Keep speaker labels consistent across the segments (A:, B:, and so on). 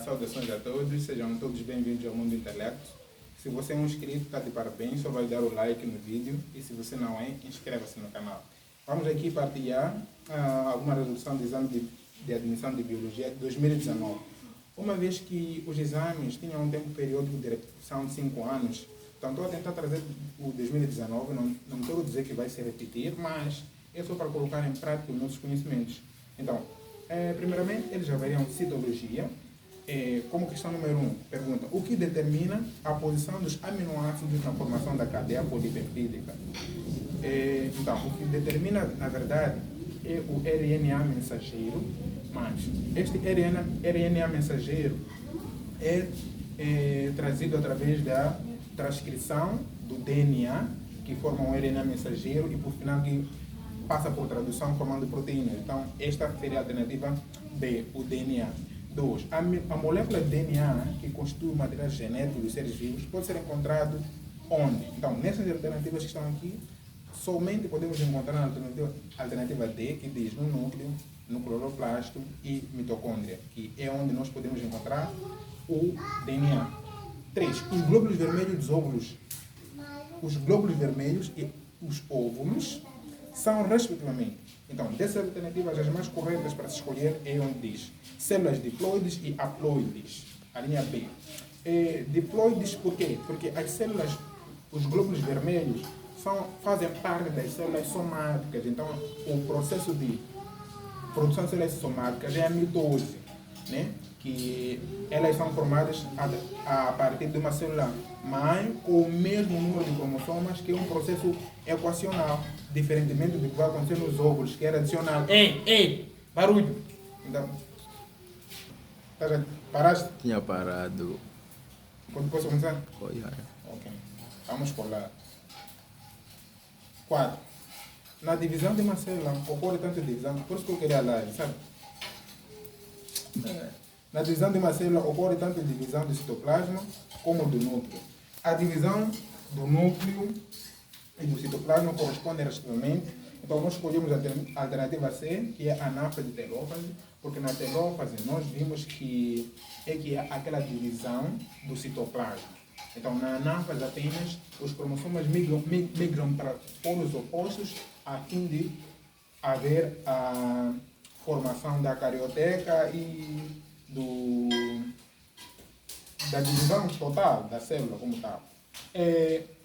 A: Saudações a todos, sejam todos bem-vindos ao Mundo Intelecto. Se você é um inscrito, está de parabéns, só vai dar o like no vídeo e se você não é, inscreva-se no canal. Vamos aqui partilhar alguma resolução do exame de admissão de Biologia de 2019. Uma vez que os exames tinham um tempo periódico de repetição de 5 anos, então estou a tentar trazer o 2019, não estou a dizer que vai se repetir, mas é só para colocar em prática os nossos conhecimentos. Então, primeiramente, eles avaliam citologia. Como questão número 1, pergunta o que determina a posição dos aminoácidos na formação da cadeia polipeptídica. Então, o que determina, na verdade, é o RNA mensageiro, mas este RNA mensageiro é trazido através da transcrição do DNA, que forma um RNA mensageiro, e por final que passa por tradução formando proteínas. Então, esta seria a alternativa B, o DNA. 2. A molécula de DNA, que constitui o material genético dos seres vivos, pode ser encontrado onde? Então, nessas alternativas que estão aqui, somente podemos encontrar na alternativa D, que diz no núcleo, no cloroplasto e mitocôndria, que é onde nós podemos encontrar o DNA. 3. Os glóbulos vermelhos dos óvulos. Os glóbulos vermelhos e os óvulos são, respectivamente, então, dessas alternativas, as mais corretas para se escolher é onde diz células diploides e haploides, a linha B. Diploides por quê? Porque as células, os glóbulos vermelhos, fazem parte das células somáticas, então o processo de produção de células somáticas é a mitose, né? Que elas são formadas a partir de uma célula mãe com o mesmo número de cromossomas, que é um processo equacional, diferentemente do que vai acontecer nos óvulos, que era adicionado. Ei, barulho! Então, paraste?
B: Tinha parado.
A: Posso começar?
B: Oi,
A: Ok, vamos colar. 4. Na divisão de uma célula ocorre tanto divisão, por isso que eu queria a live, sabe? Na divisão de uma célula ocorre tanto a divisão do citoplasma como do núcleo. A divisão do núcleo e do citoplasma correspondem respectivamente. Então nós escolhemos a alternativa C, que é a anáfase telófase, porque na telófase nós vimos que é aquela divisão do citoplasma. Então na anáfase apenas os cromossomas migram para polos opostos a fim de haver a formação da carioteca e da divisão total da célula como tal.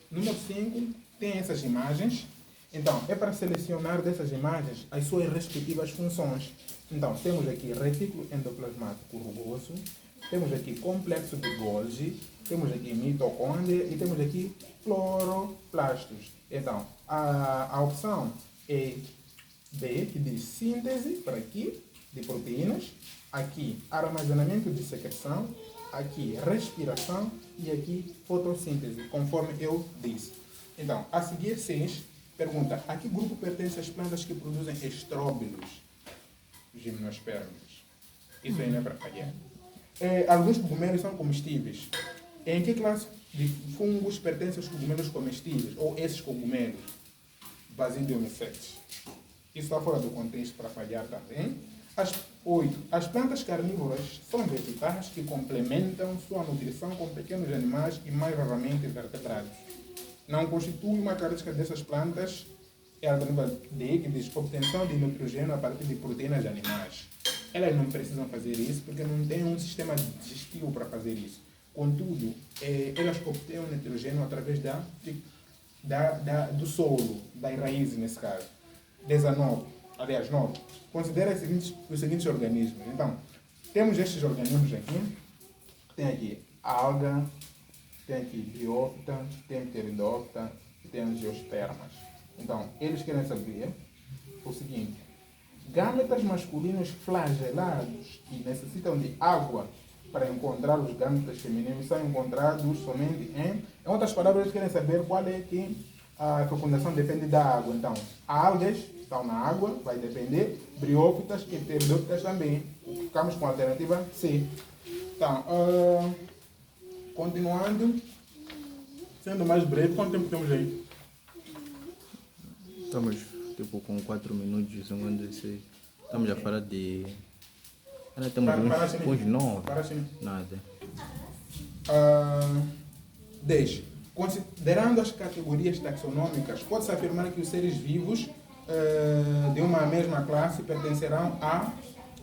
A: Número 5 tem essas imagens. Então, é para selecionar dessas imagens as suas respectivas funções. Então, temos aqui retículo endoplasmático rugoso, temos aqui complexo de Golgi, temos aqui mitocôndria e temos aqui cloroplastos. Então, a opção é B, que diz síntese, para aqui, de proteínas, aqui armazenamento de secreção, aqui respiração e aqui fotossíntese, conforme eu disse. Então, a seguir 6, pergunta, a que grupo pertence as plantas que produzem estróbilos? Gimnospermas. Isso aí não é para falhar. Alguns cogumelos são comestíveis. Em que classe de fungos pertencem os cogumelos comestíveis? Ou esses cogumelos? Basidiomycetes. Isso está fora do contexto para falhar também. 8. As plantas carnívoras são vegetais que complementam sua nutrição com pequenos animais e mais raramente vertebrados. Não constitui uma característica dessas plantas é a alternativa D, que diz obtenção de nitrogênio a partir de proteínas de animais. Elas não precisam fazer isso porque não têm um sistema digestivo para fazer isso. Contudo, elas obtêm o nitrogênio através do solo, das raízes nesse caso. 9. Considera os seguintes organismos. Então, temos estes organismos aqui. Tem aqui alga, tem aqui biófita, tem pteridófita e tem angiospermas. Então, eles querem saber o seguinte. Gâmetas masculinos flagelados que necessitam de água para encontrar os gâmetas femininos são encontrados somente em outras palavras, eles querem saber qual é que a fecundação depende da água. Então, algas estão na água, vai depender, briófitas e pteridófitas também. Ficamos com a alternativa C. Então, continuando, sendo mais breve, quanto tempo temos aí?
B: Estamos tipo com 4 minutos, segundo esse. Estamos a falar de Ela temos uns 9.
A: Paraxina.
B: Nada.
A: 10. Considerando as categorias taxonômicas, pode-se afirmar que os seres vivos de uma mesma classe pertencerão à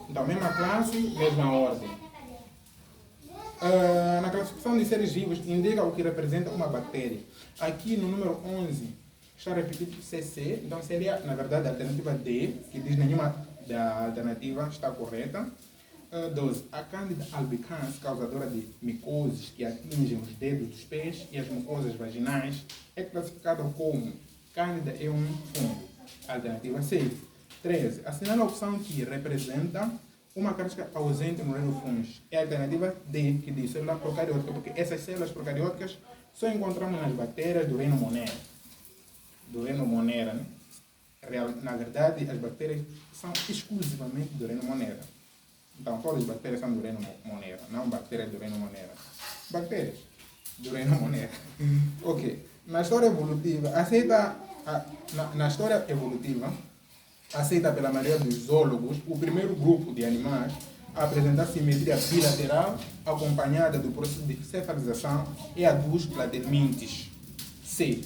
A: então, mesma classe, mesma ordem. Na classificação de seres vivos, indica o que representa uma bactéria. Aqui no número 11 está repetido CC, então seria, na verdade, a alternativa D, que diz nenhuma da alternativa está correta. 12. A Candida albicans, causadora de micoses que atingem os dedos dos pés e as mucosas vaginais, é classificada como Candida é um fungo. Alternativa C. 13. Assinala a opção que representa uma característica ausente no reino fungos. É a alternativa D, que diz célula procariótica, porque essas células procarióticas só encontramos nas bactérias do reino Monera. Do reino Monera, né? Na verdade, as bactérias são exclusivamente do reino Monera. Então, todas as bactérias são do reino Monera, não bactérias do reino Monera. Bactérias do reino Monera. Ok. Na história evolutiva, aceita pela maioria dos zoólogos o primeiro grupo de animais a apresentar simetria bilateral acompanhada do processo de cefalização e a dos platelmintes. C.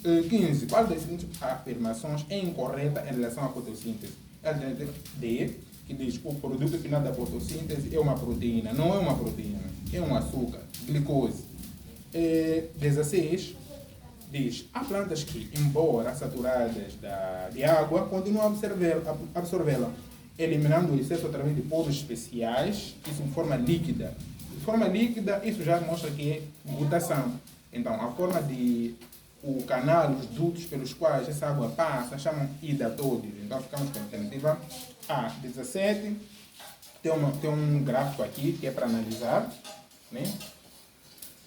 A: 15. Qual das seguintes afirmações é incorreta em relação à fotossíntese? A alternativa D, que diz que o produto final da fotossíntese é uma proteína. Não é uma proteína, é um açúcar, glicose. 16. Diz, há plantas que, embora saturadas de água, continuam a absorvê-la, eliminando o excesso através de poros especiais, isso em forma líquida. De forma líquida, isso já mostra que é mutação. Então, a forma de o canal, os dutos pelos quais essa água passa, chamam hidatódios. Então, ficamos com a alternativa A. 17. Tem um gráfico aqui que é para analisar, né?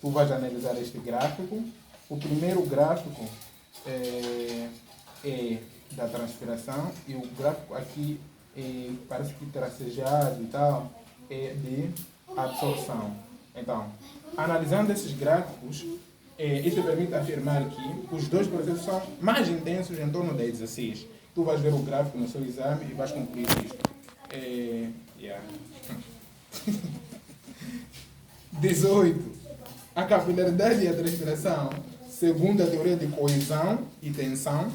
A: Tu vais analisar este gráfico. O primeiro gráfico é da transpiração e o gráfico aqui parece que tracejado e tal, é de absorção. Então, analisando esses gráficos, isso permite afirmar que os dois processos são mais intensos em torno da 16. Tu vais ver o gráfico no seu exame e vais concluir isto. 18. A capilaridade e a transpiração, segundo a teoria de coesão e tensão,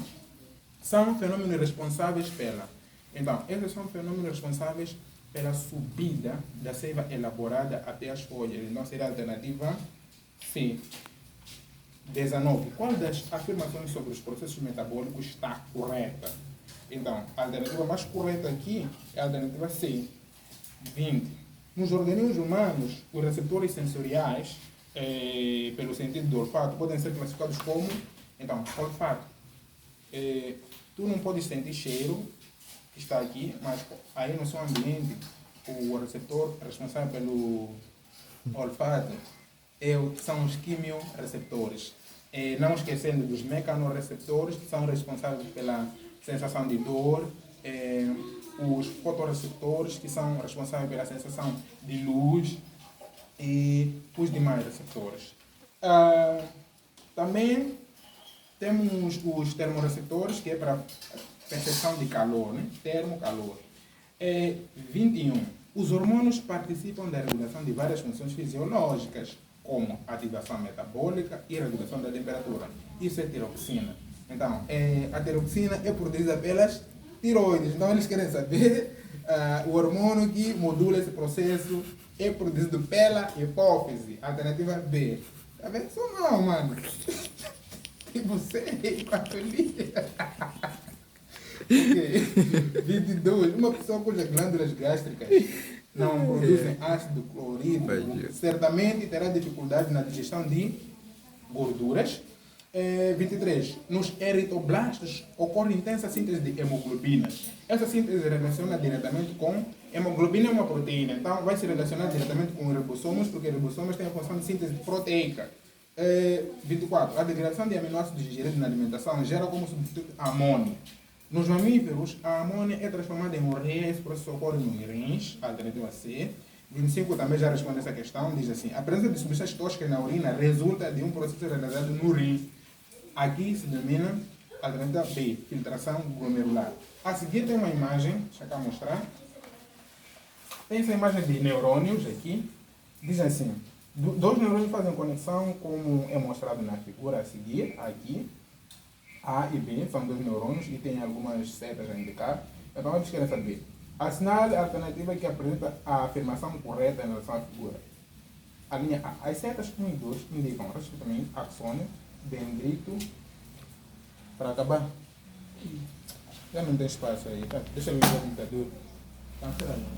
A: são fenômenos responsáveis pela... Então, esses são fenômenos responsáveis pela subida da seiva elaborada até as folhas. Então, seria a alternativa C. 19. Qual das afirmações sobre os processos metabólicos está correta? Então, a alternativa mais correta aqui é a alternativa C. 20. Nos organismos humanos, os receptores sensoriais, pelo sentido do olfato, podem ser classificados como, então, olfato. Tu não podes sentir cheiro, que está aqui, mas aí no seu ambiente, o receptor responsável pelo olfato são os quimiorreceptores. Não esquecendo dos mecanorreceptores, que são responsáveis pela sensação de dor, os fotorreceptores, que são responsáveis pela sensação de luz, e os demais receptores. Também temos os termorreceptores, que é para percepção de calor, né? Termo-calor. 21. Os hormônios participam da regulação de várias funções fisiológicas, como ativação metabólica e regulação da temperatura. Isso é tiroxina. Então, a tiroxina é produzida pelas tiroides. Então, eles querem saber o hormônio que modula esse processo é produzido pela hipófise. Alternativa B. Tá vendo? Só não, mano. E você, quatro linhas. Ok. 22. Uma pessoa cujas glândulas gástricas não produzem ácido clorídrico certamente terá dificuldade na digestão de gorduras. 23. Nos eritroblastos ocorre intensa síntese de hemoglobinas. Essa síntese se relaciona diretamente com... Hemoglobina é uma proteína, então vai se relacionar diretamente com os ribossomos, porque os ribossomos têm a função de síntese proteica. 24. A degradação de aminoácidos digeridos na alimentação gera como substituto amônio. Nos mamíferos, a amônia é transformada em ureia, esse processo ocorre nos rins, alternativa C. 25 também já responde essa questão, diz assim, a presença de substâncias tóxicas na urina resulta de um processo realizado no rim. Aqui se denomina a alternativa B, filtração glomerular. A seguir tem uma imagem, deixa eu cá mostrar. Tem essa imagem de neurônios aqui. Diz assim, dois neurônios fazem conexão, como é mostrado na figura a seguir, aqui. A e B são dois neurônios e tem algumas setas a indicar. Então, eles querem saber a sinal alternativa que apresenta a afirmação correta em relação à figura. A linha A. As setas 1 e 2 indicam, respectivamente, axônio, dendrito. Para acabar, já não tem espaço aí, tá? Deixa eu ver o computador. Cancela.